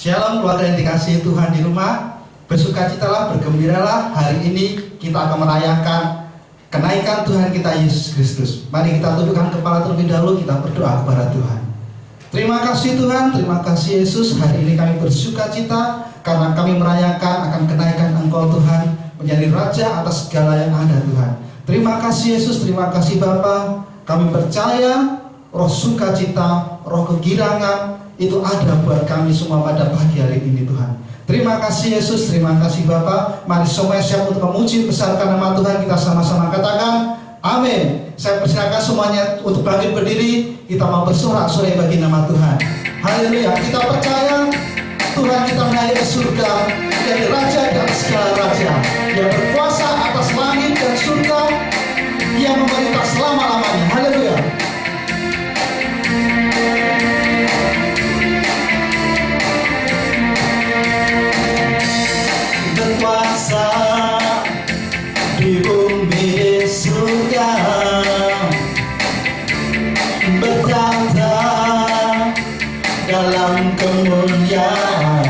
Shalom keluarga yang dikasihi Tuhan di rumah. Bersukacitalah, bergembiralah. Hari ini kita akan merayakan kenaikan Tuhan kita Yesus Kristus. Mari kita tundukkan kepala terlebih dahulu, kita berdoa kepada Tuhan. Terima kasih Tuhan, terima kasih Yesus. Hari ini kami bersukacita karena kami merayakan akan kenaikan Engkau Tuhan menjadi Raja atas segala yang ada Tuhan. Terima kasih Yesus, terima kasih Bapa. Kami percaya roh sukacita, roh kegirangan itu ada buat kami semua pada pagi hari ini Tuhan. Terima kasih Yesus, terima kasih Bapa. Mari semua siap untuk memuji besarkan nama Tuhan. Kita sama-sama katakan amin. Saya persilakan semuanya untuk bangkit berdiri. Kita mau bersorak-sorai bagi nama Tuhan. Haleluya. Kita percaya Tuhan kita menaik ke surga, menjadi Raja di atas segala raja, yang berkuasa atas langit dan surga, yang memerintah selama-lamanya. Haleluya. Berkuasa di bumi di surga, bertata dalam kemuliaan.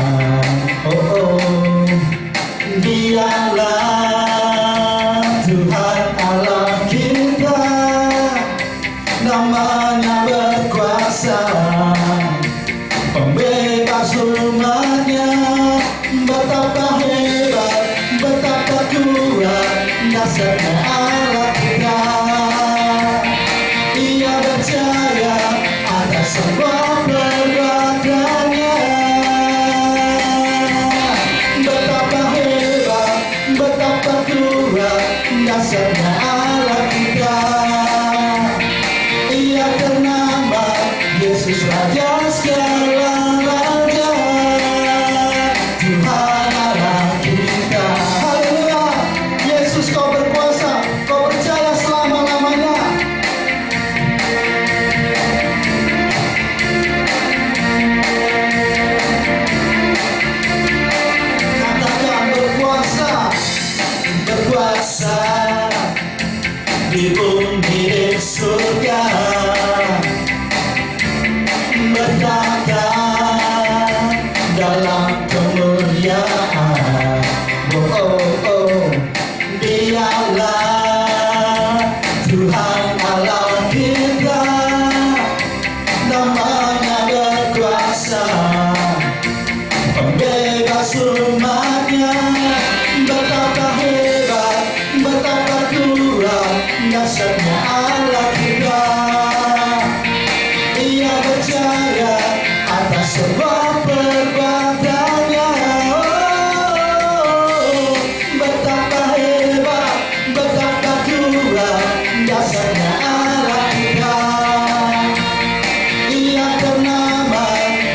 Dialah Tuhan Allah kita, namanya berkuasa, pembebas umatnya. Betapa hebat, betapa kuat dasarnya Allah kita. Ia percaya atas semua perbuatannya. Betapa hebat, betapa kuat dasarnya Allah kita. Ia ternama Yesus Raja segala raja, Tuhan Allah kita. Haleluya. Yesus kau berkuasa, kau percaya selama-lamanya. Katakan berkuasa, berkuasa di bumi di surga, bertata dalam kemuliaan. Dialah Tuhan Allah kita, namanya berkuasa, pembebas umatnya. Betapa hebat, betapa kuat dasarnya Allah kita. Ia percaya atas semua perbuatannya. Betapa hebat, betapa kuat dasarnya Allah kita. Ia bernama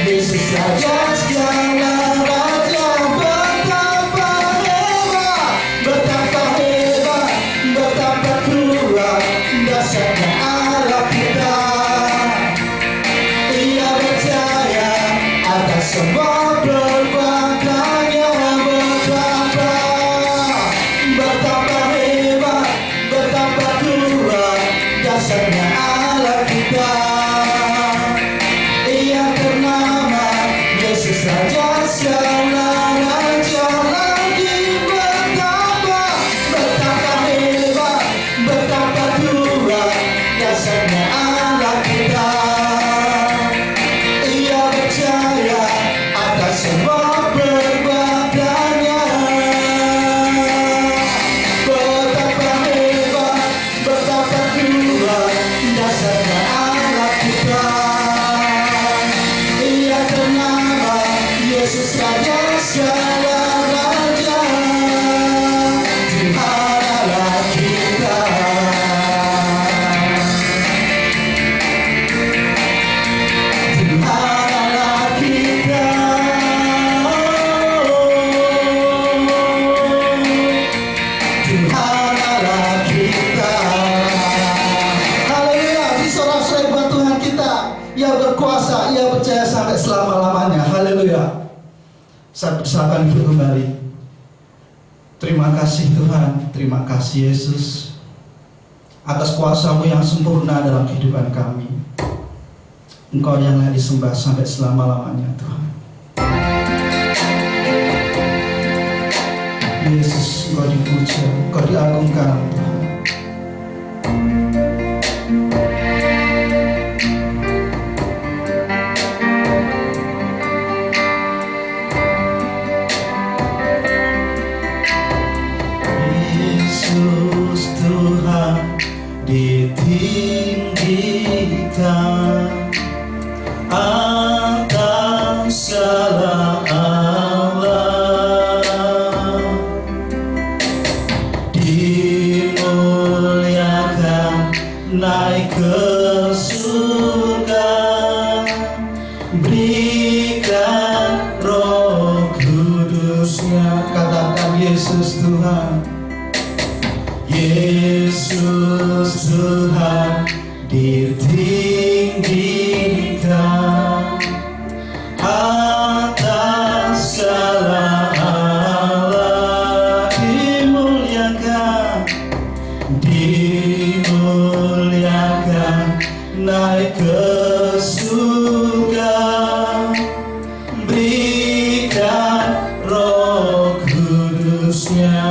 Yesus Raja segala raja. Betapa hebat, betapa hebat, betapa kuat dasarnya Allah kita. Ia percaya atas semua perbuatannya. Betapa hebat, betapa kuat dasarnya Allah kita. Ia bernama Yesus Raja segala raja. Lagi betapa, betapa hebat, betapa kuat dasarnya Allah kita. Ia percaya atas semua perbuatannya. Betapa hebat, betapa kuat dasarnya Allah kita. Ia bernama Yesus Raja segala raja, Tuhan Allah kita. Ia berkuasa, ia percaya sampai selama-lamanya. Haleluya. Saya persilakan ibu kembali. Terima kasih Tuhan, terima kasih Yesus atas kuasa-Mu yang sempurna dalam kehidupan kami. Engkau yang layak disembah sampai selama-lamanya Tuhan. segala Allah, dimuliakan naik ke surga, berikan Roh Kudusnya. Katakan Yesus Tuhan, Yesus Tuhan ditinggikan atas segala Allah, dimuliakan, dimuliakan naik ke surga, berikan Roh Kudusnya.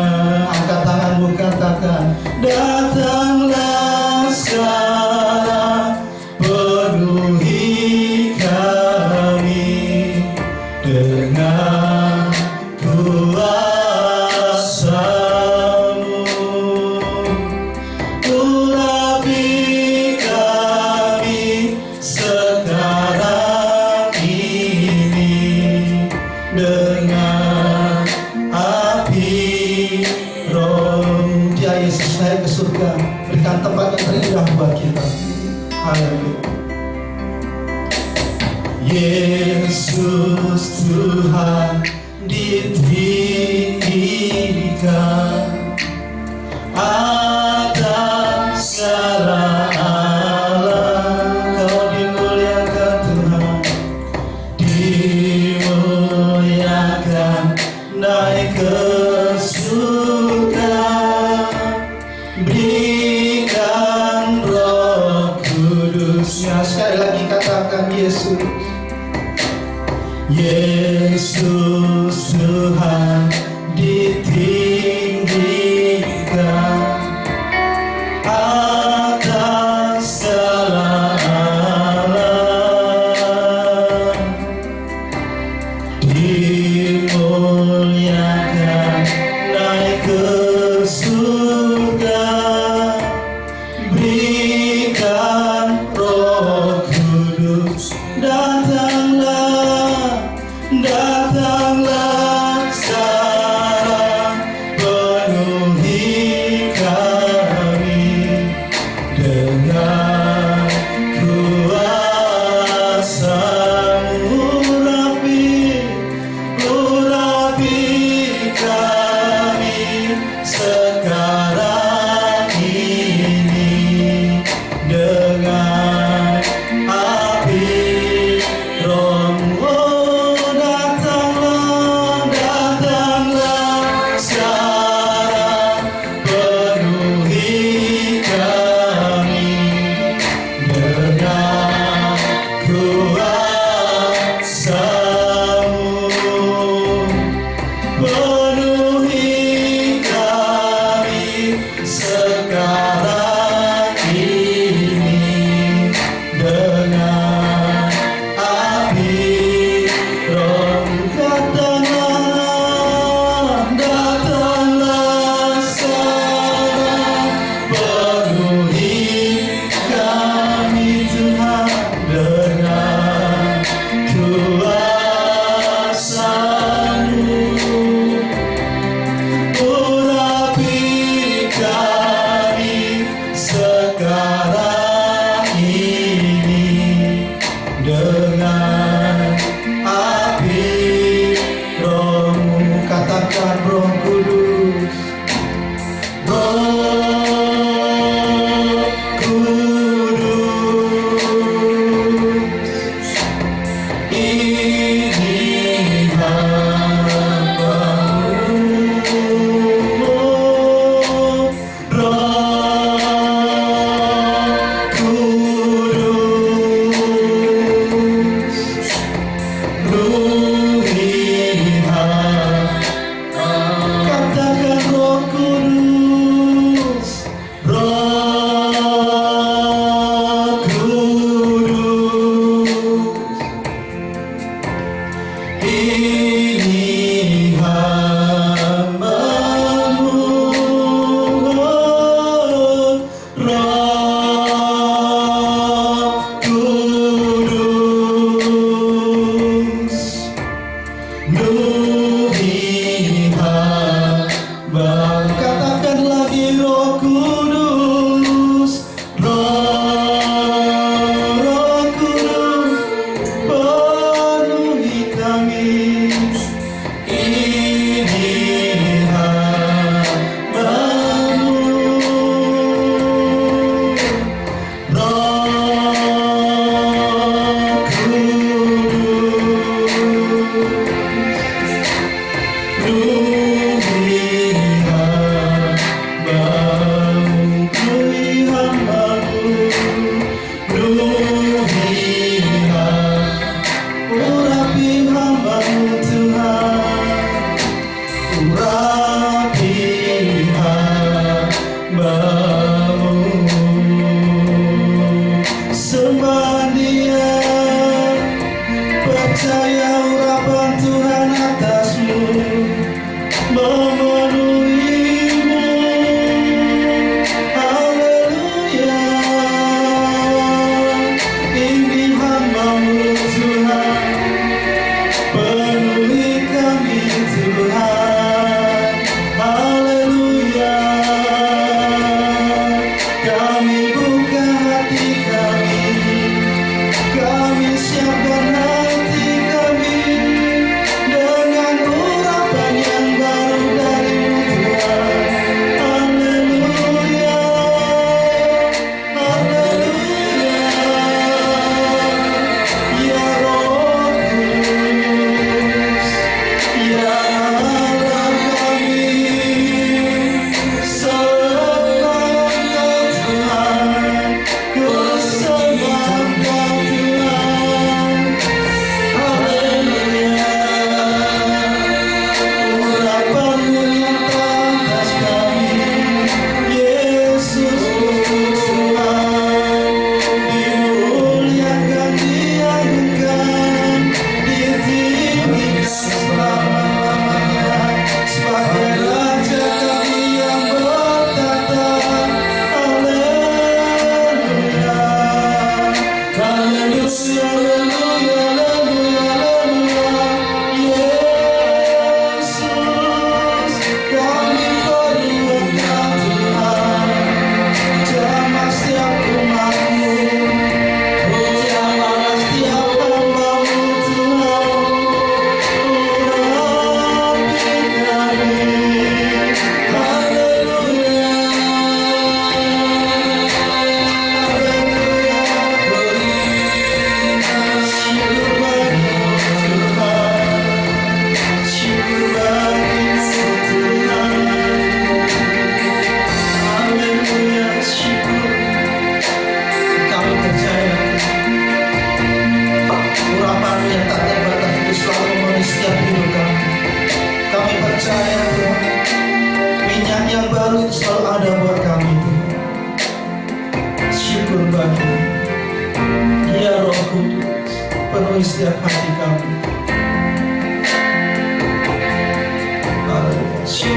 Angkat tanganmu, katakan, datanglah sekarang, penuhi kami dengan kuasa-Mu, urapi kami sekarang ini dengan api Roh. Dia Yesus naik ke surga, berikan tempat yang terindah buat kita. Haleluya. Yesus Tuhan ditinggikan atas segala Allah, Kau dimuliakan Tuhan, dimuliakan naik ke surga, berikan Roh Kudusnya. Sekali lagi katakan Yesus, Yesus Tuhan ditinggikan atas segala Allah, dimuliakan naik ke surga, berikan Roh Kudus. Datanglah, datanglah sekarang, penuhi kami dengan kuasa-Mu, urapi, urapi kami sekarang ini dengan api Roh-Mu. Datanglah, penuhi hamba. Katakan lagi, Roh Kudus, Roh Kudus, penuhi kami. Ini hambamu, Roh percaya urapan Tuhan atasmu memenuhimu. Haleluya. Ini hambamu Tuhan, penuhi kami Tuhan. Haleluya. Kami buka hati kami siapkan hati kami dengan urapan yang baru dari-Mu Tuhan. Haleluya, haleluya. Ya Roh Kudus, ya Allah kami, sembah Engkau Tuhan, ku sembah Engkau Tuhan. Haleluya. Urapan-Mu nyata atas kami, Yesus Kristus Tuhan. Dimuliakan, diagungkan, ditinggikan selama-lamanya sebagai Raja kami yang bertata. Haleluya. Haleluya, haleluya, haleluya, haleluya. Yesus, kami perlu Engkau Tuhan. Jamah setiap umat-Mu, jamah setiap hamba-Mu Tuhan. Urapi kami. Haleluya, haleluya. Syukur bagi-Mu Tuhan, syukur bagi-Mu Tuhan. Haleluya, syukur. Kami percaya urapan-Mu yang tak terbatas itu selalu memenuhi setiap hidup kami. Kami percaya Tuhan, minyak yang baru itu selalu ada buat kami Tuhan. Syukur bagi-Mu. Ya Roh Kudus, penuhi setiap hati kami. Haleluya.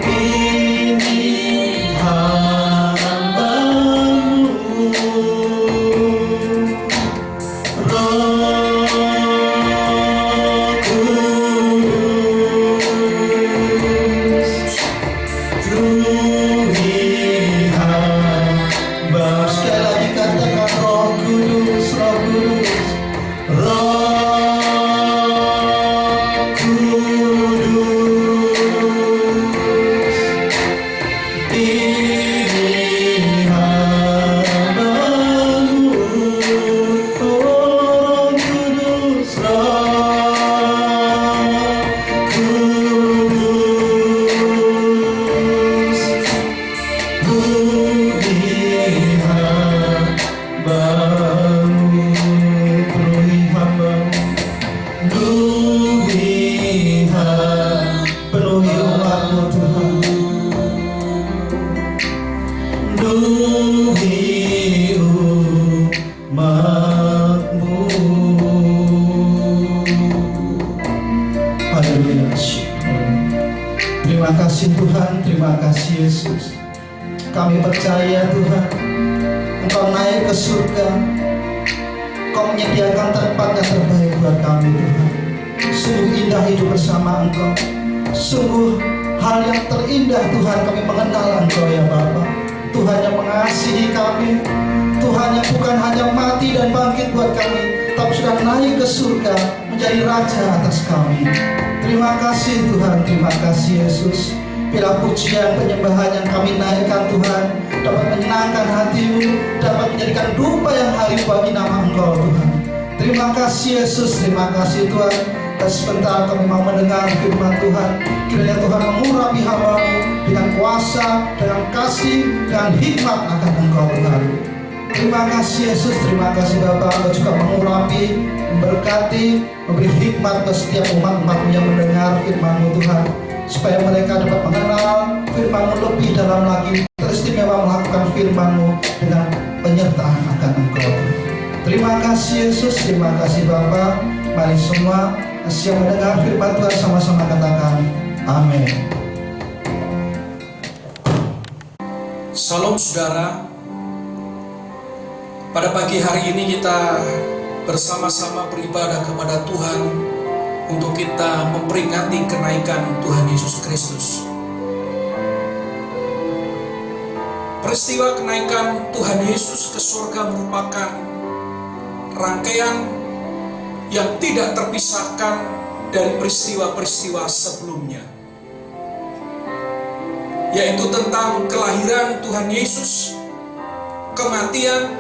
Ini hambamu, Roh Kudus, penuhi hamba. Sekali lagi katakan, Roh Kudus, Roh Kudus, Roh Kudus. Ini hambamu, Roh Kudus, Roh Kudus. Penuhi hambamu, penuhi hambamu, penuhi umat-Mu Tuhan. Penuhi umat-Mu. Haleluya. Terima kasih Tuhan, terima kasih Yesus. Kami percaya Tuhan, ke surga. Kau menyediakan tempat yang terbaik buat kami Tuhan. Sungguh indah hidup bersama Engkau. Sungguh hal yang terindah Tuhan, kami mengenal Engkau ya Bapa. Tuhan yang mengasihi kami, Tuhan yang bukan hanya mati dan bangkit buat kami, tapi sudah naik ke surga menjadi Raja atas kami. Terima kasih Tuhan, terima kasih Yesus. Bila pujian penyembahan yang kami naikkan Tuhan dapat menyenangkan hati-Mu, dapat menjadikan dupa yang harum bagi nama Engkau Tuhan. Terima kasih Yesus, terima kasih Tuhan. Dan sebentar kami mau mendengar firman Tuhan. Kiranya Tuhan mengurapi hamba-Mu dengan kuasa, dengan kasih, dan hikmat akan Engkau Tuhan. Terima kasih Yesus, terima kasih Bapa. Engkau juga mengurapi, memberkati, memberi hikmat ke setiap umat-umat-Mu yang mendengar firman-Mu Tuhan, supaya mereka dapat mengenal firman-Mu lebih dalam lagi, teristimewa melakukan firman-Mu dengan penyertaan akan Engkau. Terima kasih Yesus, terima kasih Bapa. Mari semua yang mendengar firman Tuhan sama-sama katakan amin. Salam saudara. Pada pagi hari ini kita bersama-sama beribadah kepada Tuhan untuk kita memperingati kenaikan Tuhan Yesus Kristus. Peristiwa kenaikan Tuhan Yesus ke surga merupakan rangkaian yang tidak terpisahkan dari peristiwa-peristiwa sebelumnya, yaitu tentang kelahiran Tuhan Yesus, kematian,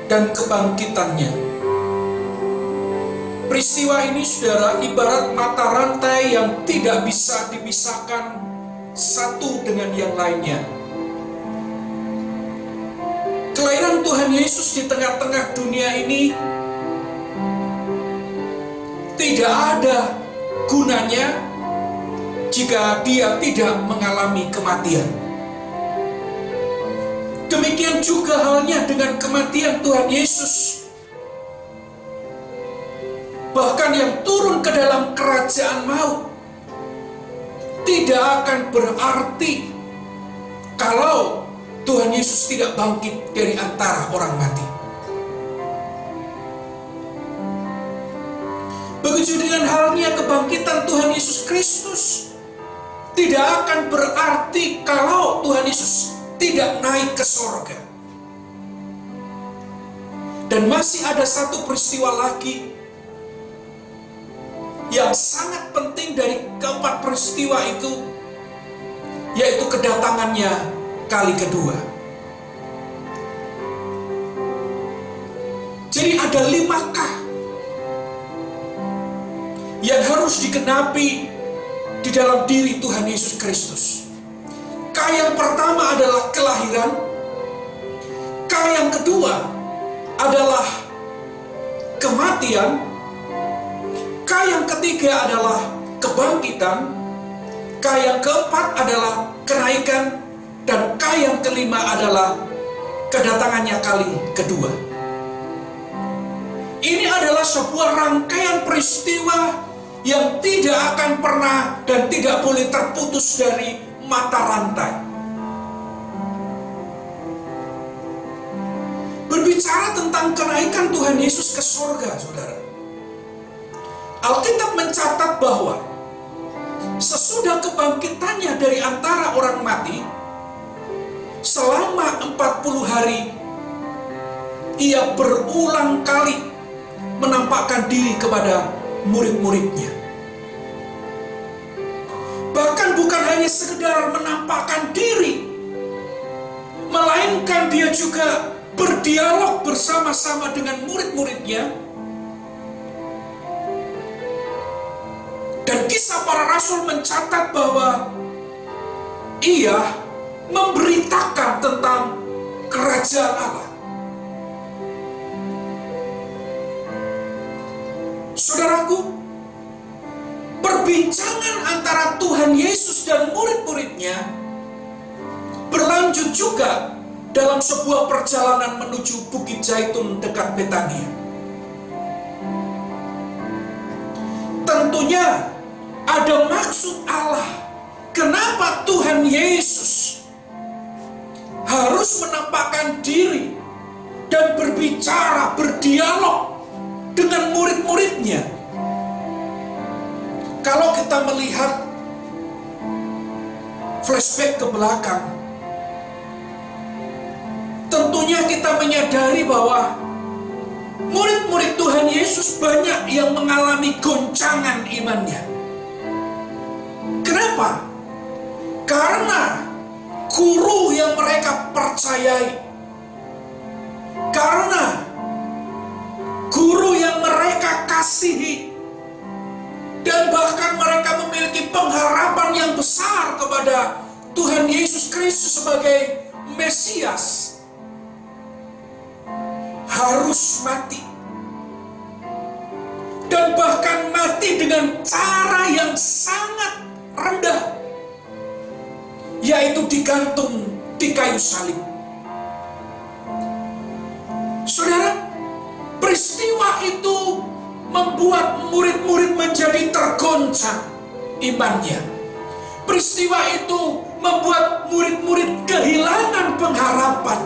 dan kebangkitannya. Peristiwa ini saudara ibarat mata rantai yang tidak bisa dipisahkan satu dengan yang lainnya. Kelahiran Tuhan Yesus di tengah-tengah dunia ini tidak ada gunanya jika dia tidak mengalami kematian. Demikian juga halnya dengan kematian Tuhan Yesus. Bahkan yang turun ke dalam kerajaan maut tidak akan berarti kalau Tuhan Yesus tidak bangkit dari antara orang mati. Begitu dengan halnya kebangkitan Tuhan Yesus Kristus tidak akan berarti kalau Tuhan Yesus tidak naik ke sorga. Dan masih ada satu peristiwa lagi yang sangat penting dari keempat peristiwa itu, yaitu kedatangannya kali kedua. Jadi ada 5 K yang harus digenapi di dalam diri Tuhan Yesus Kristus. K yang pertama adalah kelahiran. K yang kedua adalah kematian. K yang ketiga adalah kebangkitan. K yang keempat adalah kenaikan. Dan K yang kelima adalah kedatangannya kali kedua. Ini adalah sebuah rangkaian peristiwa yang tidak akan pernah dan tidak boleh terputus dari mata rantai. Berbicara tentang kenaikan Tuhan Yesus ke surga, saudara, Alkitab mencatat bahwa sesudah kebangkitannya dari antara orang mati, selama 40 hari ia berulang kali menampakkan diri kepada murid-muridnya. Bahkan bukan hanya sekedar menampakkan diri, melainkan dia juga berdialog bersama-sama dengan murid-muridnya. Dan Kisah Para Rasul mencatat bahwa ia memberitakan tentang kerajaan Allah. Saudaraku, perbincangan antara Tuhan Yesus dan murid-muridnya berlanjut juga dalam sebuah perjalanan menuju Bukit Zaitun dekat Betania. Tentunya ada maksud Allah kenapa Tuhan Yesus harus menampakkan diri dan dan berbicara, berdialog dengan murid-muridnya. Kalau kita melihat flashback ke belakang, tentunya kita menyadari bahwa murid-murid Tuhan Yesus banyak yang mengalami goncangan imannya. Kenapa? Karena guru yang mereka percayai, karena guru yang mereka kasihi, dan bahkan mereka memiliki pengharapan yang besar kepada Tuhan Yesus Kristus sebagai Mesias, harus mati. Dan bahkan mati dengan cara yang sangat rendah, yaitu digantung di kayu salib. Saudara, peristiwa itu membuat murid-murid menjadi tergoncang imannya. Peristiwa itu membuat murid-murid kehilangan pengharapan.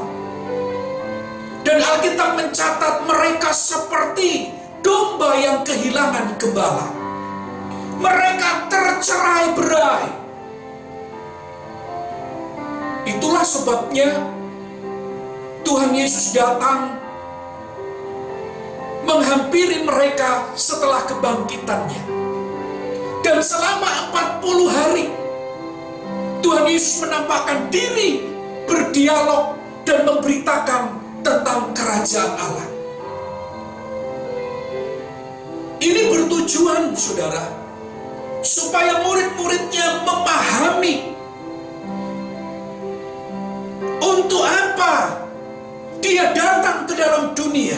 Dan Alkitab mencatat mereka seperti domba yang kehilangan gembala. Mereka tercerai-berai. Itulah sebabnya Tuhan Yesus datang menghampiri mereka setelah kebangkitannya. Dan selama 40 hari Tuhan Yesus menampakkan diri, berdialog, dan memberitakan tentang kerajaan Allah. Ini bertujuan, saudara, supaya murid-muridnya memahami untuk apa dia datang ke dalam dunia.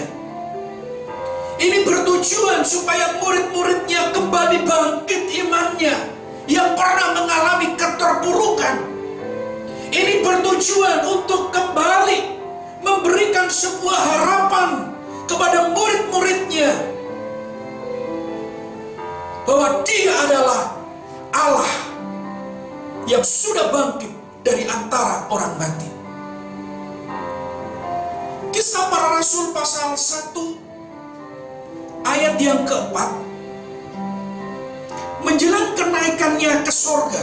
Ini bertujuan supaya murid-muridnya kembali bangkit imannya yang pernah mengalami keterpurukan. Ini bertujuan untuk kembali memberikan sebuah harapan kepada murid-muridnya bahwa Dia adalah Allah yang sudah bangkit dari antara orang mati. Kisah Para Rasul pasal 1 ayat yang keempat, menjelang kenaikannya ke sorga,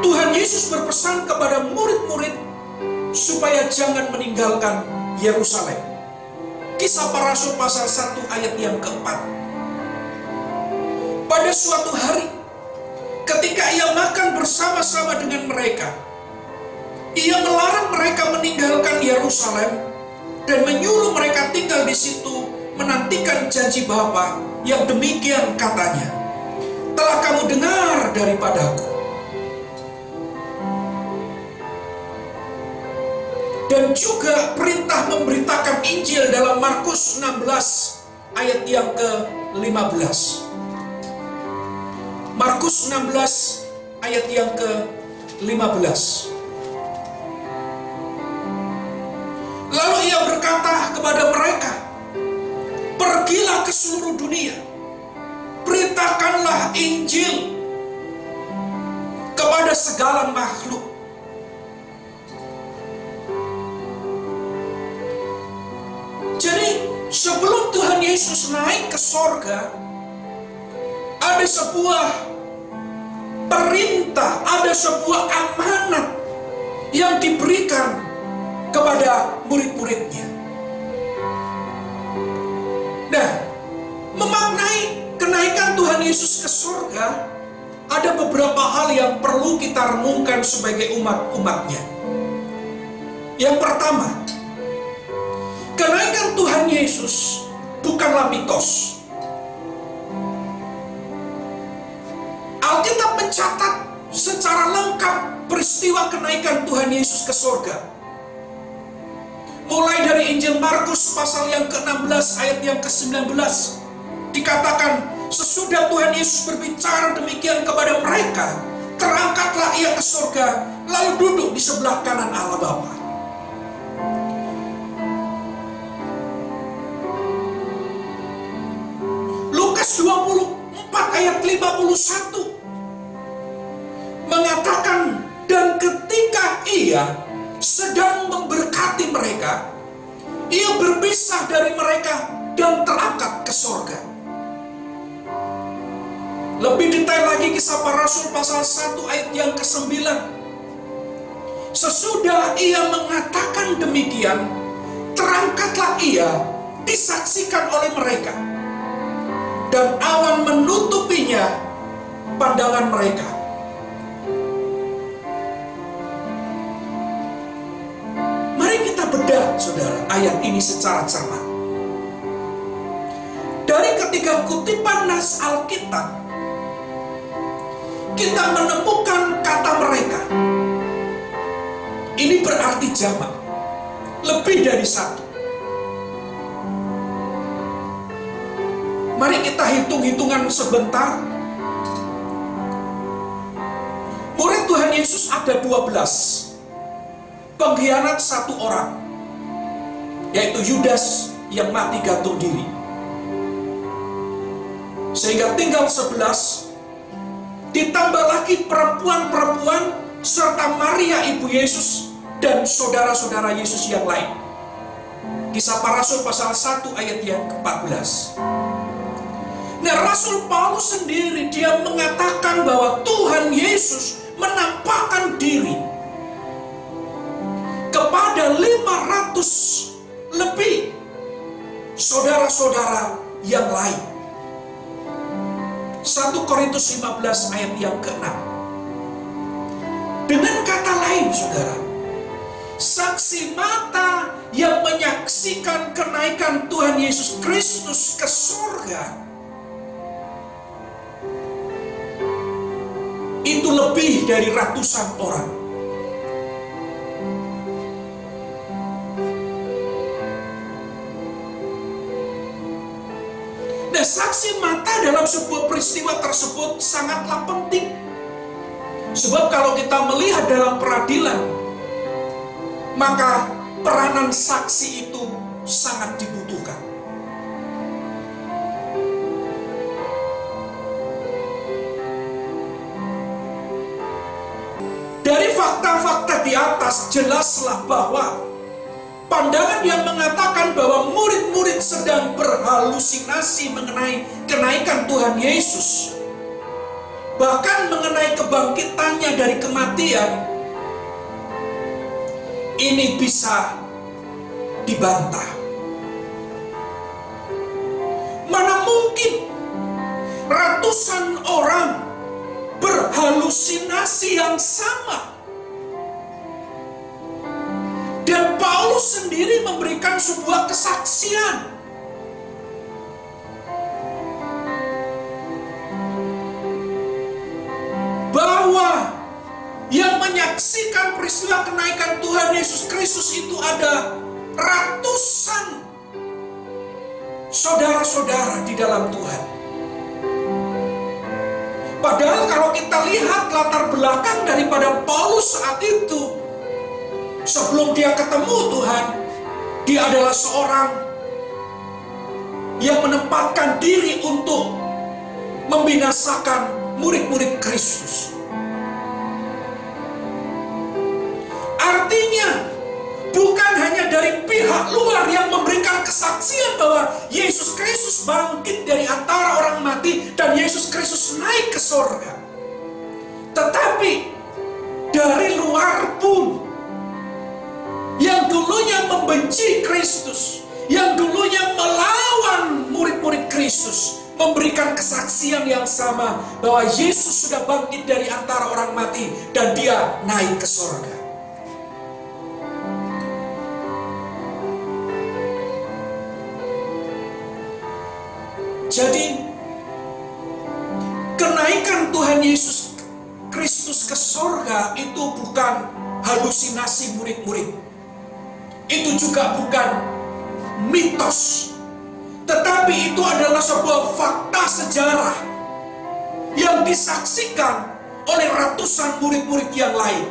Tuhan Yesus berpesan kepada murid-murid supaya jangan meninggalkan Yerusalem. Kisah Para Rasul pasal 1 ayat yang keempat. Pada suatu hari, ketika ia makan bersama-sama dengan mereka, ia melarang mereka meninggalkan Yerusalem dan menyuruh mereka tinggal di situ menantikan janji Bapa yang demikian katanya, telah kamu dengar daripadaku. Dan juga perintah memberitakan Injil dalam Markus 16 ayat yang ke-15. Markus 16 ayat yang ke-15. Lalu ia berkata kepada mereka, pergilah ke seluruh dunia, beritakanlah Injil kepada segala makhluk. Jadi sebelum Tuhan Yesus naik ke sorga, ada sebuah perintah, ada sebuah amanat yang diberikan kepada murid-muridnya. Nah, memaknai kenaikan Tuhan Yesus ke sorga, ada beberapa hal yang perlu kita renungkan sebagai umat-umatnya. Yang pertama, kenaikan Tuhan Yesus bukanlah mitos. Alkitab mencatat secara lengkap peristiwa kenaikan Tuhan Yesus ke sorga. Mulai dari Injil Markus pasal yang ke-16 ayat yang ke-19, dikatakan sesudah Tuhan Yesus berbicara demikian kepada mereka, terangkatlah ia ke sorga, lalu duduk di sebelah kanan Allah Bapa. Lukas 24 ayat 51 mengatakan, dan ketika ia sedang memberkati mereka, Ia berpisah dari mereka dan terangkat ke sorga. Lebih detail lagi Kisah Para Rasul pasal 1 ayat yang ke-9. Sesudah ia mengatakan demikian, terangkatlah ia, disaksikan oleh mereka, dan awan menutupinya pandangan mereka. Mari kita bedah, saudara, ayat ini secara cermat. Dari ketiga kutipan nas Alkitab, kita menemukan kata mereka. Ini berarti jamak, lebih dari satu. Mari kita hitung-hitungan sebentar. Murid Tuhan Yesus ada 12. Pengkhianat 1 orang, yaitu Yudas yang mati gantung diri. Sehingga tinggal 11. Ditambah lagi perempuan-perempuan serta Maria ibu Yesus dan saudara-saudara Yesus yang lain. Kisah Para Rasul pasal 1 ayat yang ke-14. Nah, Rasul Paulus sendiri dia mengatakan bahwa Tuhan Yesus menampakkan diri kepada 500 lebih saudara-saudara yang lain. 1 Korintus 15 ayat yang ke-6. Dengan kata lain, saudara, saksi mata yang menyaksikan kenaikan Tuhan Yesus Kristus ke surga itu lebih dari ratusan orang. Nah, saksi mata dalam sebuah peristiwa tersebut sangatlah penting. Sebab kalau kita melihat dalam peradilan, maka peranan saksi itu sangat dibutuhkan. Dari fakta-fakta di atas jelaslah bahwa pandangan yang mengatakan bahwa murid-murid sedang berhalusinasi mengenai kenaikan Tuhan Yesus, bahkan mengenai kebangkitannya dari kematian, ini bisa dibantah. Mana mungkin ratusan orang berhalusinasi yang sama? Dan Paulus sendiri memberikan sebuah kesaksian. Bahwa yang menyaksikan peristiwa kenaikan Tuhan Yesus Kristus itu ada ratusan saudara-saudara di dalam Tuhan. Padahal kalau kita lihat latar belakang daripada Paulus saat itu, sebelum dia ketemu Tuhan, dia adalah seorang yang menempatkan diri untuk membinasakan murid-murid Kristus. Artinya, bukan hanya dari pihak luar yang memberikan kesaksian bahwa Yesus Kristus bangkit dari antara orang mati dan Yesus Kristus naik ke surga, tetapi dari luar pun, yang dulunya membenci Kristus, yang dulunya melawan murid-murid Kristus, memberikan kesaksian yang sama bahwa Yesus sudah bangkit dari antara orang mati dan dia naik ke surga. Jadi, kenaikan Tuhan Yesus Kristus ke surga itu bukan halusinasi murid-murid. Itu juga bukan mitos, tetapi itu adalah sebuah fakta sejarah yang disaksikan oleh ratusan murid-murid yang lain.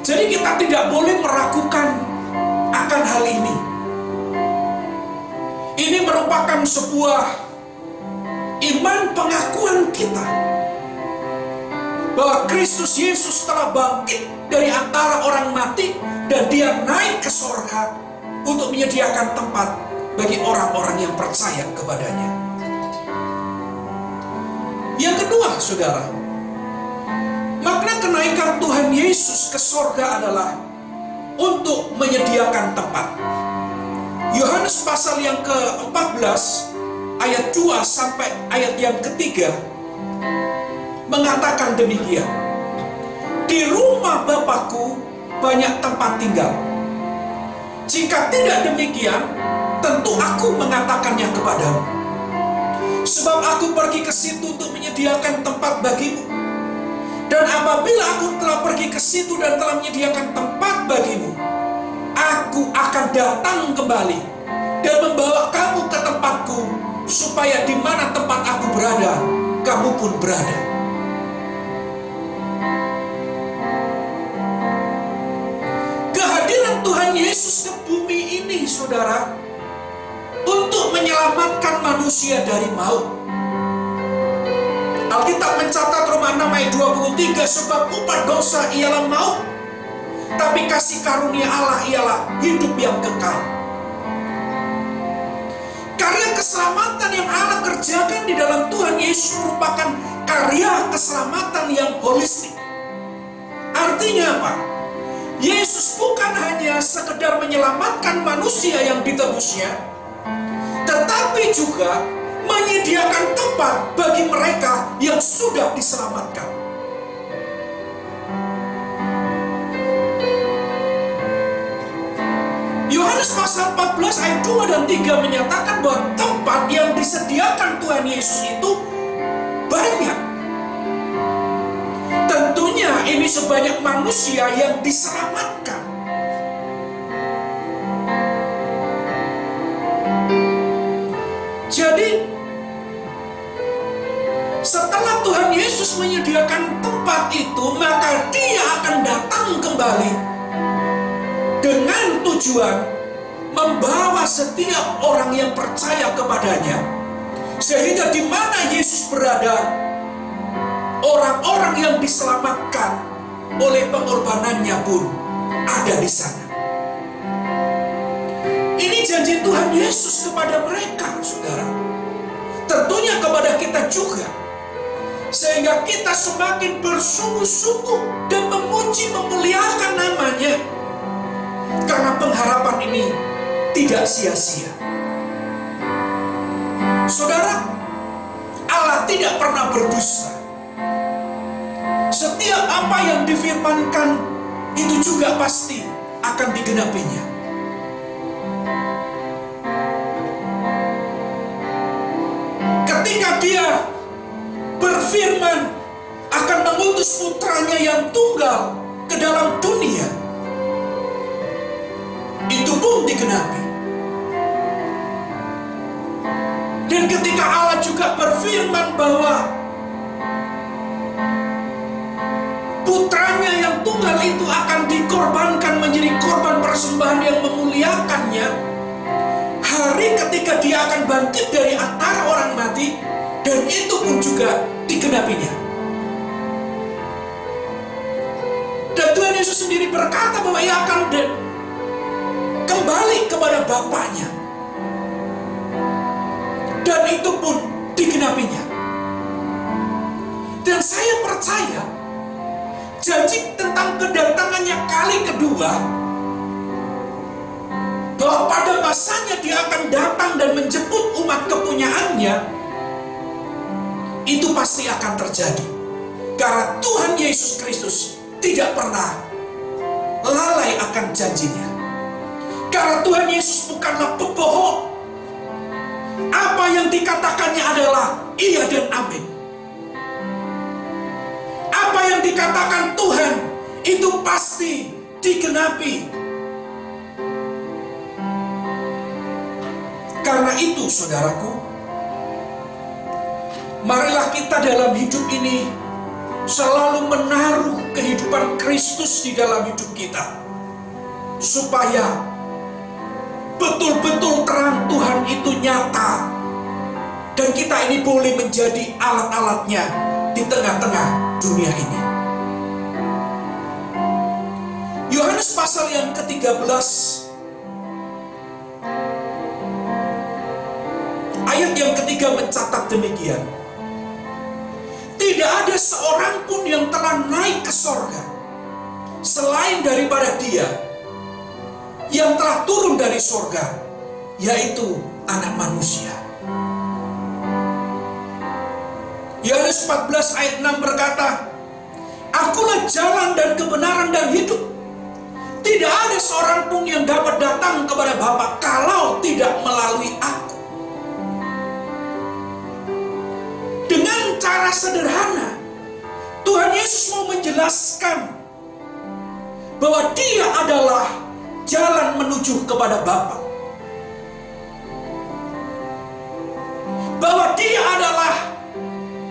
Jadi kita tidak boleh meragukan akan hal ini. Ini merupakan sebuah iman pengakuan kita bahwa Kristus Yesus telah bangkit dari antara orang orang mati dan dia naik ke sorga untuk menyediakan tempat bagi orang-orang yang percaya kepadanya. Yang kedua, saudara, makna kenaikan Tuhan Yesus ke sorga adalah untuk menyediakan tempat. Yohanes pasal yang ke-14 ayat 2 sampai ayat yang ketiga mengatakan demikian. Di rumah Bapakku banyak tempat tinggal. Jika tidak demikian, tentu aku mengatakannya kepadamu. Sebab aku pergi ke situ untuk menyediakan tempat bagimu. Dan apabila aku telah pergi ke situ dan telah menyediakan tempat bagimu, aku akan datang kembali dan membawa kamu ke tempatku, supaya di mana tempat aku berada, kamu pun berada. Kehadiran Tuhan Yesus ke bumi ini, saudara, untuk menyelamatkan manusia dari maut. Alkitab mencatat Roma 6 ayat 23, sebab upah dosa ialah maut, tapi kasih karunia Allah ialah hidup yang kekal. Karya keselamatan yang Allah kerjakan di dalam Tuhan Yesus merupakan karya keselamatan yang holistik. Artinya apa? Yesus bukan hanya sekedar menyelamatkan manusia yang ditebusnya, tetapi juga menyediakan tempat bagi mereka yang sudah diselamatkan. Yohanes pasal 14 ayat 2 dan 3 menyatakan bahwa tempat yang disediakan Tuhan Yesus itu banyak. Tentunya ini sebanyak manusia yang diselamatkan. Jadi, setelah Tuhan Yesus menyediakan tempat itu, maka Dia akan datang kembali dengan tujuan membawa setiap orang yang percaya kepadanya, sehingga di mana Yesus berada, orang-orang yang diselamatkan oleh pengorbanannya pun ada di sana. Ini janji Tuhan Yesus kepada mereka, saudara. Tentunya kepada kita juga, sehingga kita semakin bersungguh-sungguh dan memuji, memuliakan namanya, karena pengharapan ini tidak sia-sia. Saudara, Allah tidak pernah berdusta. Setiap apa yang difirmankan itu juga pasti akan digenapinya. Ketika Dia berfirman akan mengutus putranya yang tunggal ke dalam dunia, itu pun digenapi. Dan ketika Allah juga berfirman bahwa putranya yang tunggal itu akan dikorbankan menjadi korban persembahan yang memuliakannya, hari ketika Dia akan bangkit dari antara orang mati, dan itu pun juga digenapinya. Dan Tuhan Yesus sendiri berkata bahwa Ia akan kembali kepada Bapaknya, dan itu pun digenapinya. Dan saya percaya janji tentang kedatangannya kali kedua, bahwa pada masanya Dia akan datang dan menjemput umat kepunyaannya, itu pasti akan terjadi. Karena Tuhan Yesus Kristus tidak pernah lalai akan janjinya. Karena Tuhan Yesus bukanlah pembohong. Apa yang dikatakannya adalah iya dan amin. Apa yang dikatakan Tuhan itu pasti digenapi. Karena itu, saudaraku, marilah kita dalam hidup ini selalu menaruh kehidupan Kristus di dalam hidup kita, supaya betul-betul terang Tuhan itu nyata, dan kita ini boleh menjadi alat-alatnya di tengah-tengah dunia ini. Yohanes Yohanes pasal yang ke-13 ayat yang ketiga mencatat demikian. Tidak ada seorang pun yang telah naik ke sorga selain daripada Dia yang telah turun dari sorga, yaitu Anak Manusia. Yohanes 14 ayat 6 berkata, Akulah jalan dan kebenaran dan hidup. Tidak ada seorang pun yang dapat datang kepada Bapa kalau tidak melalui Aku. Dengan cara sederhana, Tuhan Yesus mau menjelaskan bahwa Dia adalah jalan menuju kepada Bapa. Bahwa Dia adalah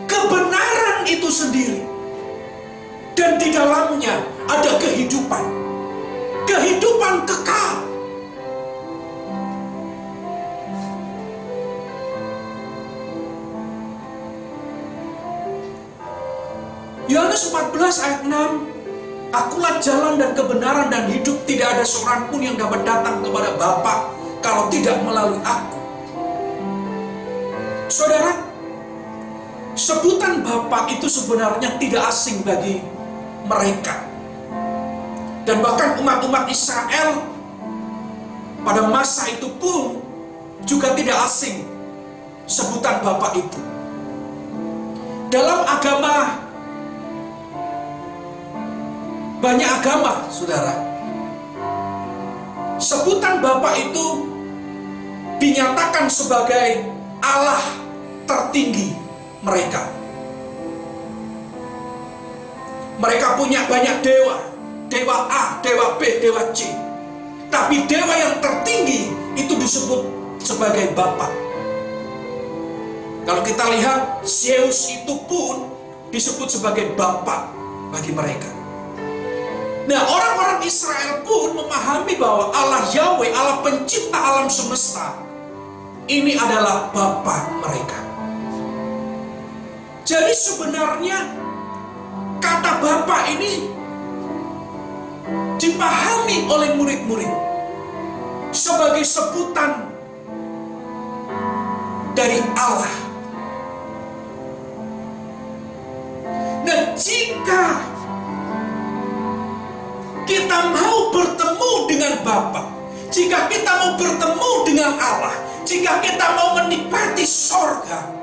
kebenaran itu sendiri. Dan di dalamnya ada kehidupan. Kehidupan kekal. Yohanes 14 ayat 6, Akulah jalan dan kebenaran dan hidup. Tidak ada seorang pun yang dapat datang kepada Bapa kalau tidak melalui Aku. Saudara, sebutan Bapa itu sebenarnya tidak asing bagi mereka. Dan bahkan umat-umat Israel pada masa itu pun juga tidak asing sebutan Bapa itu. Dalam agama, banyak agama, saudara, sebutan Bapa itu dinyatakan sebagai Allah tertinggi mereka. Mereka punya banyak dewa. Dewa A, dewa B, dewa C. Tapi dewa yang tertinggi itu disebut sebagai Bapa. Kalau kita lihat, Zeus itu pun disebut sebagai Bapa bagi mereka. Nah, orang-orang Israel pun memahami bahwa Allah Yahweh, Allah pencipta alam semesta, ini adalah Bapa mereka. Jadi sebenarnya kata Bapa ini dipahami oleh murid-murid sebagai sebutan dari Allah. Nah, jika kita mau bertemu dengan Bapa, jika kita mau bertemu dengan Allah, jika kita mau menikmati sorga,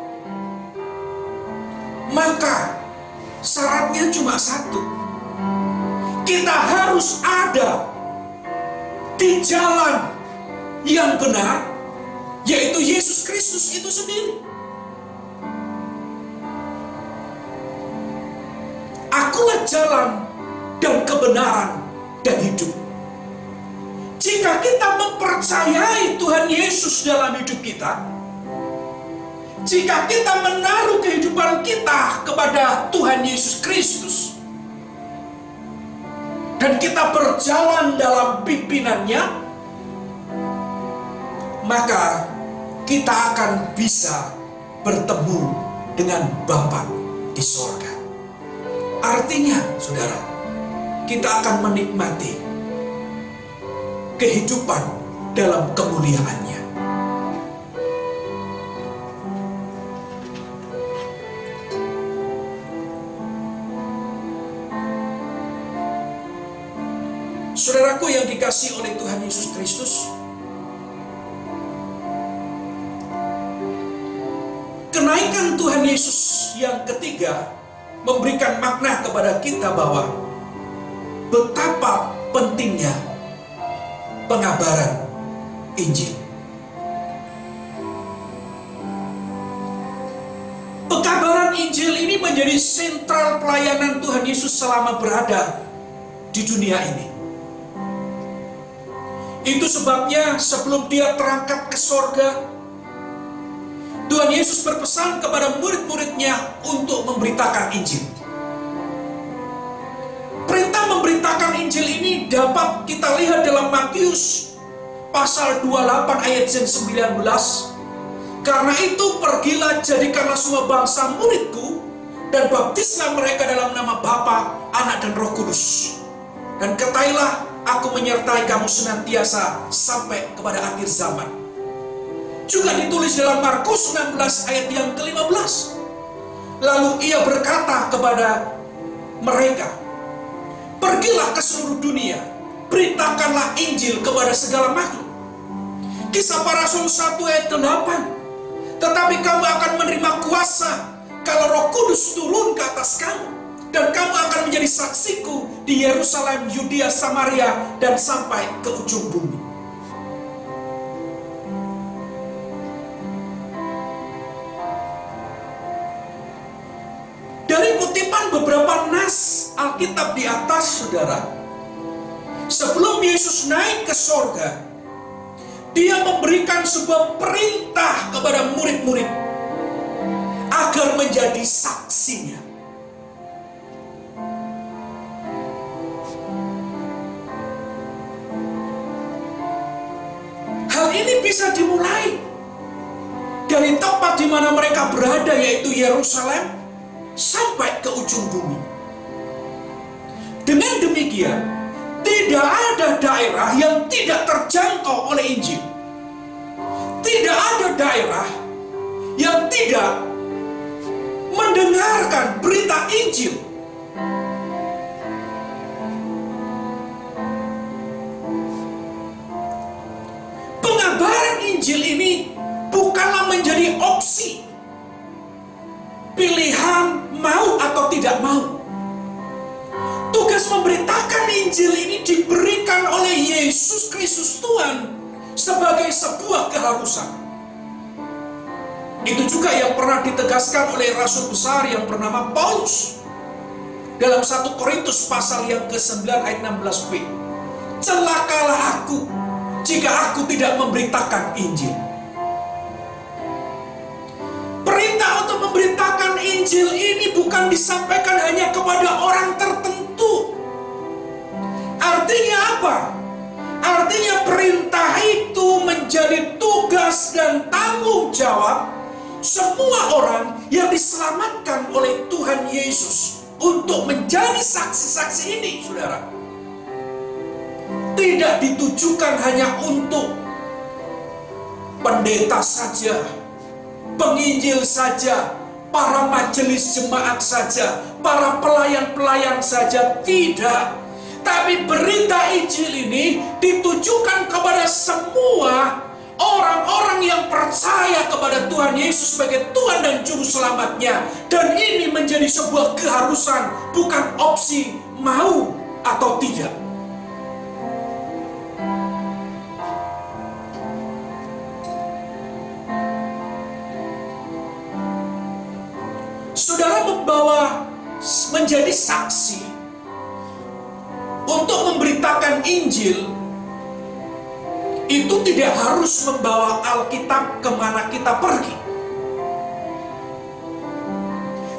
maka syaratnya cuma satu. Kita harus ada di jalan yang benar, yaitu Yesus Kristus itu sendiri. Akulah jalan dan kebenaran dan hidup. Jika kita mempercayai Tuhan Yesus dalam hidup kita, jika kita menaruh kehidupan kita kepada Tuhan Yesus Kristus, dan kita berjalan dalam pimpinannya, maka kita akan bisa bertemu dengan Bapa di sorga. Artinya, saudara, kita akan menikmati kehidupan dalam kemuliaannya. Saudaraku yang dikasihi oleh Tuhan Yesus Kristus, kenaikan Tuhan Yesus yang ketiga memberikan makna kepada kita bahwa betapa pentingnya pengabaran Injil. Pengabaran Injil ini menjadi sentral pelayanan Tuhan Yesus selama berada di dunia ini. Itu sebabnya sebelum Dia terangkat ke sorga, Tuhan Yesus berpesan kepada murid-muridnya untuk memberitakan Injil. Perintah memberitakan Injil ini dapat kita lihat dalam Matius pasal 28 ayat 19. Karena itu pergilah, jadikanlah semua bangsa muridku, dan baptislah mereka dalam nama Bapa, Anak dan Roh Kudus. Dan katailah Aku menyertai kamu senantiasa sampai kepada akhir zaman. Juga ditulis dalam Markus 16 ayat yang ke-15. Lalu ia berkata kepada mereka, pergilah ke seluruh dunia, beritakanlah Injil kepada segala makhluk. Kisah Para Rasul 1 ayat 8. Tetapi kamu akan menerima kuasa kalau Roh Kudus turun ke atas kamu, dan kamu akan menjadi saksiku di Yerusalem, Yudea, Samaria, dan sampai ke ujung bumi. Dari kutipan beberapa nas Alkitab di atas, saudara, sebelum Yesus naik ke sorga, dia memberikan sebuah perintah kepada murid-murid agar menjadi saksinya. Hal ini bisa dimulai dari tempat di mana mereka berada, yaitu Yerusalem, sampai ke ujung bumi. Dengan demikian, tidak ada daerah yang tidak terjangkau oleh Injil. Tidak ada daerah yang tidak mendengarkan berita Injil. Pengabaran Injil ini bukanlah menjadi opsi, pilihan mau atau tidak mau. Tugas memberitakan Injil ini diberikan oleh Yesus Kristus Tuhan sebagai sebuah keharusan. Itu juga yang pernah ditegaskan oleh Rasul besar yang bernama Paulus dalam 1 Korintus pasal yang ke-9 ayat 16b. Celakalah aku jika aku tidak memberitakan Injil. Perintah untuk memberitakan Injil ini bukan disampaikan hanya kepada orang tertentu. Artinya apa? Artinya perintah itu menjadi tugas dan tanggung jawab semua orang yang diselamatkan oleh Tuhan Yesus untuk menjadi saksi-saksi ini, saudara. Tidak ditujukan hanya untuk pendeta saja, penginjil saja, para majelis jemaat saja, para pelayan-pelayan saja, tidak. Tapi berita Injil ini ditujukan kepada semua orang-orang yang percaya kepada Tuhan Yesus sebagai Tuhan dan Juru Selamatnya. Dan ini menjadi sebuah keharusan, bukan opsi mau atau tidak. Saudara membawa menjadi saksi untuk memberitakan Injil itu tidak harus membawa Alkitab kemana kita pergi.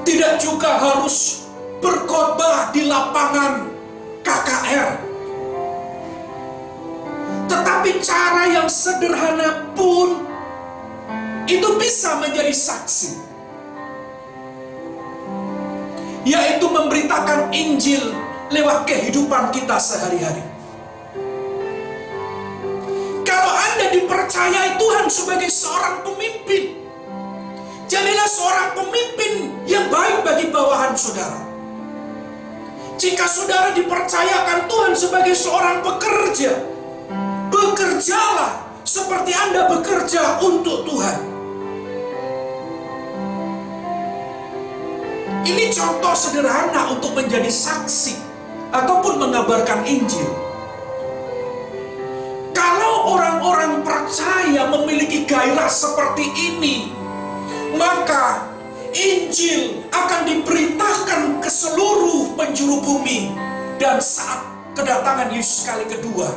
Tidak juga harus berkhotbah di lapangan KKR. Tetapi cara yang sederhana pun itu bisa menjadi saksi, yaitu memberitakan Injil lewat kehidupan kita sehari-hari. Kalau Anda dipercayai Tuhan sebagai seorang pemimpin, jadilah seorang pemimpin yang baik bagi bawahan saudara. Jika saudara dipercayakan Tuhan sebagai seorang pekerja, bekerjalah seperti Anda bekerja untuk Tuhan. Ini contoh sederhana untuk menjadi saksi ataupun mengabarkan Injil. Kalau orang-orang percaya memiliki gairah seperti ini, maka Injil akan diberitakan ke seluruh penjuru bumi. Dan saat kedatangan Yesus kali kedua,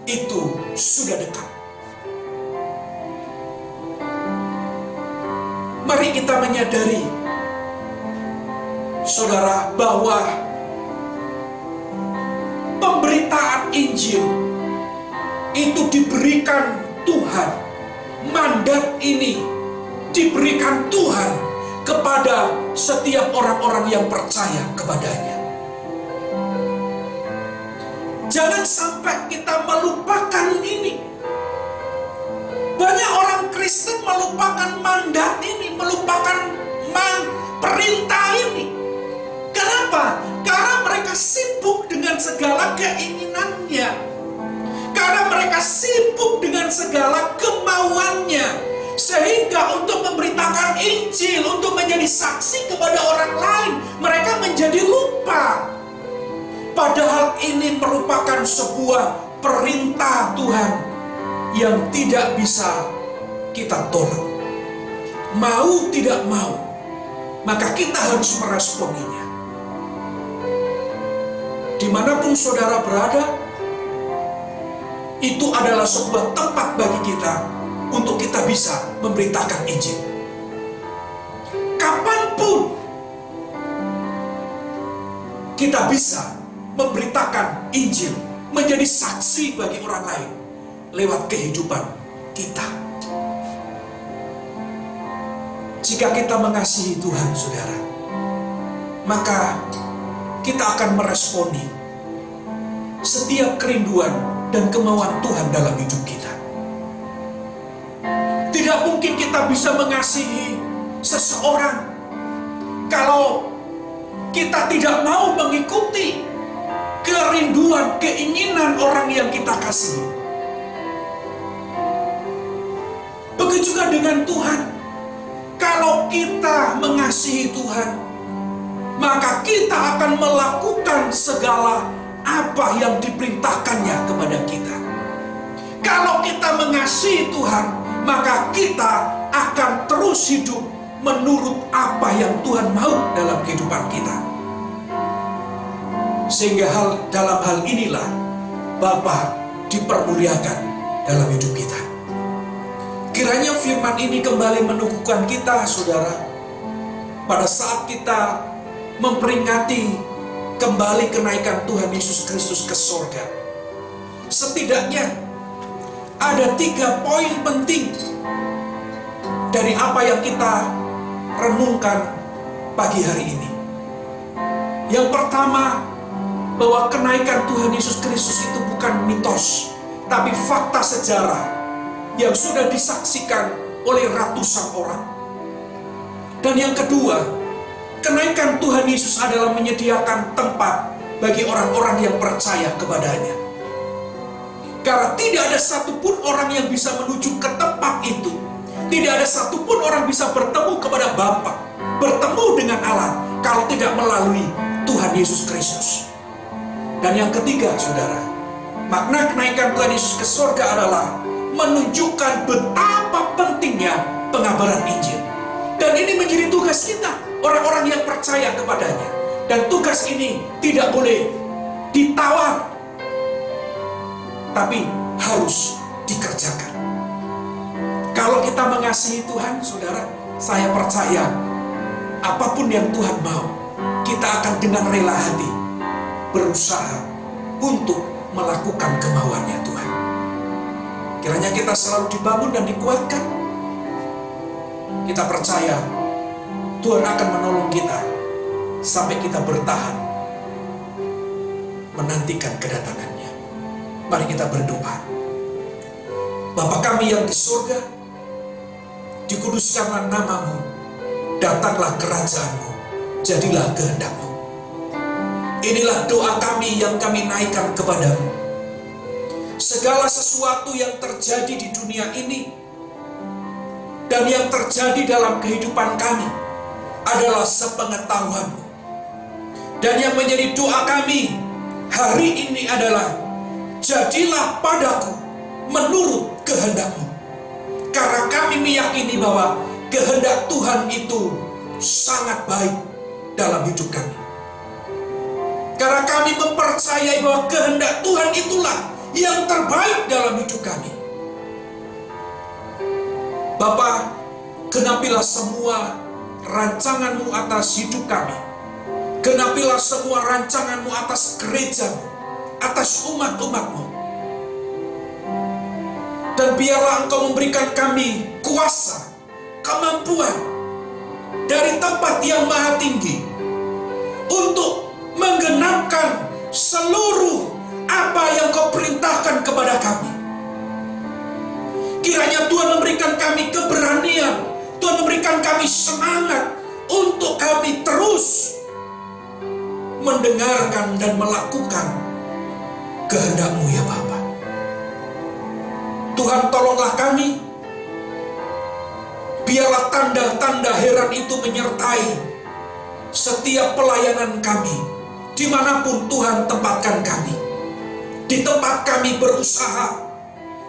itu sudah dekat. Mari kita menyadari, saudara, bahwa pemberitaan Injil itu diberikan Tuhan. Mandat ini diberikan Tuhan kepada setiap orang-orang yang percaya kepadanya. Jangan sampai kita melupakan ini. Banyak orang Kristen melupakan mandat ini, melupakan perintah ini. Kenapa? Karena mereka sibuk dengan segala keinginannya. Karena mereka sibuk dengan segala kemauannya. Sehingga untuk memberitakan Injil, untuk menjadi saksi kepada orang lain, mereka menjadi lupa. Padahal ini merupakan sebuah perintah Tuhan yang tidak bisa kita tolak. Mau tidak mau, maka kita harus meresponinya. Dimanapun saudara berada, itu adalah sebuah tempat bagi kita untuk kita bisa memberitakan Injil. Kapanpun kita bisa memberitakan Injil, menjadi saksi bagi orang lain lewat kehidupan kita. Jika kita mengasihi Tuhan, saudara, maka kita akan meresponi setiap kerinduan dan kemauan Tuhan dalam hidup kita. Tidak mungkin kita bisa mengasihi seseorang kalau kita tidak mau mengikuti kerinduan, keinginan orang yang kita kasihi. Begitu juga dengan Tuhan. Kalau kita mengasihi Tuhan, maka kita akan melakukan segala apa yang diperintahkannya kepada kita. Kalau kita mengasihi Tuhan, maka kita akan terus hidup menurut apa yang Tuhan mau dalam kehidupan kita. Sehingga dalam hal inilah Bapa dipermuliakan dalam hidup kita. Kiranya firman ini kembali meneguhkan kita, saudara, pada saat kita memperingati kembali kenaikan Tuhan Yesus Kristus ke surga. Setidaknya ada 3 poin penting dari apa yang kita renungkan pagi hari ini. Yang pertama, bahwa kenaikan Tuhan Yesus Kristus itu bukan mitos, tapi fakta sejarah yang sudah disaksikan oleh ratusan orang. Dan yang kedua, kenaikan Tuhan Yesus adalah menyediakan tempat bagi orang-orang yang percaya kepadanya. Karena tidak ada satupun orang yang bisa menuju ke tempat itu. Tidak ada satupun orang bisa bertemu kepada Bapa, bertemu dengan Allah, kalau tidak melalui Tuhan Yesus Kristus. Dan yang ketiga, saudara, makna kenaikan Tuhan Yesus ke surga adalah menunjukkan betapa pentingnya pengabaran Injil. Dan ini menjadi tugas kita, orang-orang yang percaya kepadanya. Dan tugas ini tidak boleh ditawar, tapi harus dikerjakan. Kalau kita mengasihi Tuhan, saudara, saya percaya apapun yang Tuhan mau, kita akan dengan rela hati berusaha untuk melakukan kemauannya Tuhan. Kiranya kita selalu dibangun dan dikuatkan. Kita percaya Tuhan akan menolong kita sampai kita bertahan menantikan kedatangannya. Mari kita berdoa. Bapa kami yang di surga, dikuduskanlah namamu, datanglah kerajaanmu, jadilah kehendak-mu. Inilah doa kami yang kami naikkan kepadamu. Segala sesuatu yang terjadi di dunia ini dan yang terjadi dalam kehidupan kami adalah sepengetahuan-Mu. Dan yang menjadi doa kami hari ini adalah, jadilah padaku menurut kehendak-Mu. Karena kami meyakini bahwa kehendak Tuhan itu sangat baik dalam hidup kami. Karena kami mempercayai bahwa kehendak Tuhan itulah yang terbaik dalam hidup kami. Bapa, genapilah semua rancangan-Mu atas hidup kami. Genapilah semua rancangan-Mu atas gereja-Mu, atas umat-umat-Mu. Dan biarlah Engkau memberikan kami kuasa, kemampuan dari tempat yang maha tinggi untuk menggenapkan seluruh apa yang Kau perintahkan kepada kami. Kiranya Tuhan memberikan kami keberanian, Tuhan memberikan kami semangat untuk kami terus mendengarkan dan melakukan kehendak-Mu ya Bapa. Tuhan, tolonglah kami. Biarlah tanda-tanda heran itu menyertai setiap pelayanan kami, dimanapun Tuhan tempatkan kami. Di tempat kami berusaha,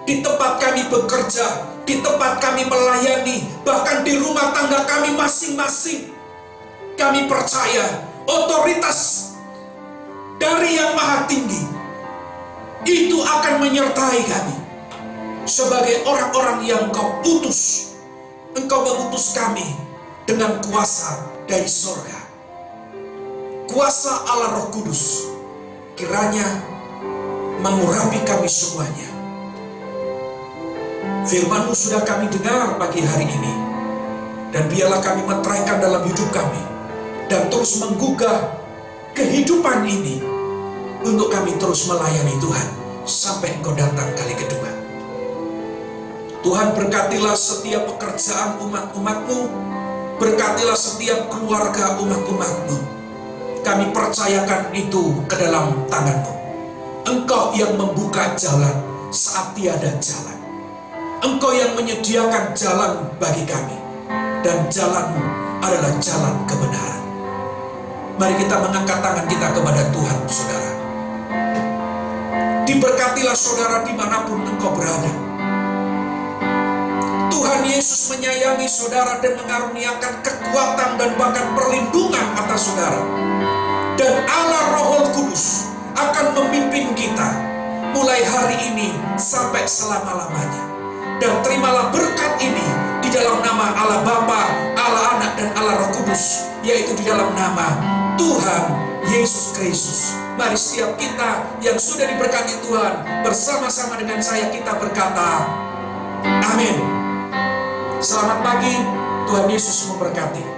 di tempat kami bekerja, di tempat kami melayani, bahkan di rumah tangga kami masing-masing. Kami percaya otoritas dari Yang Maha Tinggi itu akan menyertai kami. Sebagai orang-orang yang Kau utus, Engkau mengutus kami dengan kuasa dari surga. Kuasa Allah Roh Kudus kiranya mengurapi kami semuanya. Firman-Mu sudah kami dengar pagi hari ini, dan biarlah kami meteraikan dalam hidup kami dan terus menggugah kehidupan ini untuk kami terus melayani Tuhan sampai Engkau datang kali kedua. Tuhan, berkatilah setiap pekerjaan umat-umat-Mu, berkatilah setiap keluarga umat-umat-Mu. Kami percayakan itu ke dalam tangan-Mu. Engkau yang membuka jalan saat tiada jalan. Engkau yang menyediakan jalan bagi kami, dan jalan-Mu adalah jalan kebenaran. Mari kita mengangkat tangan kita kepada Tuhan, saudara. Diberkatilah saudara dimanapun engkau berada. Tuhan Yesus menyayangi saudara dan mengaruniakan kekuatan dan bahkan perlindungan atas saudara. Dan Allah Roh Kudus akan memimpin kita mulai hari ini sampai selama-lamanya. Dan terimalah berkat ini di dalam nama Allah Bapa, Allah Anak, dan Allah Roh Kudus, yaitu di dalam nama Tuhan Yesus Kristus. Mari setiap kita yang sudah diberkati Tuhan, bersama-sama dengan saya kita berkata, amin. Selamat pagi, Tuhan Yesus memberkati.